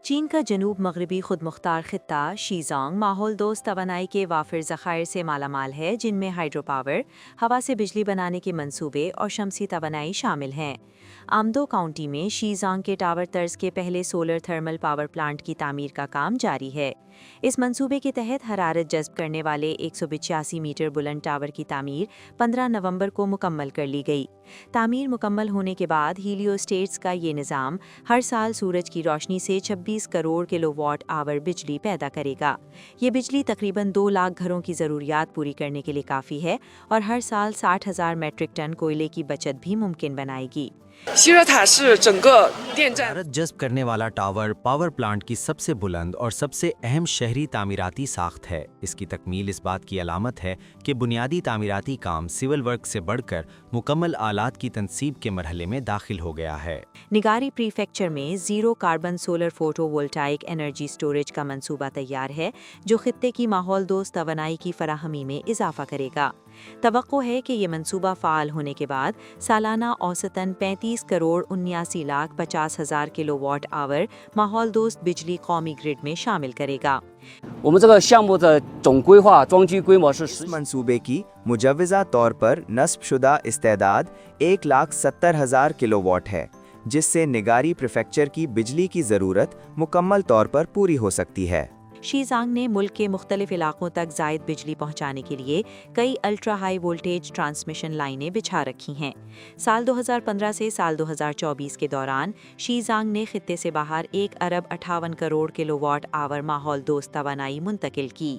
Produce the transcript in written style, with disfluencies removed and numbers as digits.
चीन का जनूब मगरबी खुद मुख्तार खित्ता शीजोंग माहौल दोस्त तवानाई के वाफिर ज़खायर से मालामाल है, जिनमें हाइड्रो पावर, हवा से बिजली बनाने के मंसूबे और शमसी तवानाई शामिल हैं। आमदो काउंटी में शीजोंग के टावर तर्ज के पहले सोलर थर्मल पावर प्लांट की तामीर का काम जारी है। इस मंसूबे के तहत हरारत जज्ब करने वाले 185 मीटर बुलंद टावर की तामीर 15 नवंबर को मुकम्मल कर ली गई। तामीर मुकम्मल होने के बाद हीलियोस्टेट्स का ये निज़ाम हर साल सूरज की रोशनी से 26 करोड़ किलोवाट आवर बिजली पैदा करेगा। ये बिजली तकरीबन 2 लाख घरों की ज़रूरियात पूरी करने के लिए काफ़ी है और हर साल 60,000 मेट्रिक टन कोयले की बचत भी मुमकिन बनाएगी। 希热塔是整个电站 भारत जज्ब करने वाला टावर पावर प्लांट की सबसे बुलंद और सबसे अहम शहरी तामीराती साख्त है। इसकी तकमील इस बात की अलामत है कि बुनियादी तामीराती काम सिविल वर्क से बढ़कर मुकम्मल आलात की तनसीब के मरहले में दाखिल हो गया है। निगारी प्रीफेक्चर में zero carbon solar photovoltaic energy storage का मंसूबा तैयार है, जो खित्ते की माहौल दोस्त तवानाई की फराहमी में इजाफा करेगा। तवक्को है कि ये मंसूबा फ़ाल होने के बाद सालाना औसतन 35 करोड़ 79 लाख 50 हज़ार किलोवाट आवर माहौल दोस्त बिजली कौमी ग्रिड में शामिल करेगा। 我们这个项目的总规划装机规模是 इस मंसूबे की मुजव्वज़ा तौर पर नस्बशुदा इस्तेदाद 1,70,000 किलोवाट है, जिससे निगारी प्रीफेक्चर की बिजली की ज़रूरत मुकम्मल तौर पर पूरी हो सकती है। शीजोंग ने मुल्क के मुख्तलिफ इलाकों तक जायद बिजली पहुंचाने के लिए कई अल्ट्रा हाई वोल्टेज ट्रांसमिशन लाइनें बिछा रखी हैं। साल 2015 से साल 2024 के दौरान शीजोंग ने खित्ते से बाहर 1 अरब 58 करोड़ किलोवाट आवर माहौल दोस्त तवानाई मुंतकिल की।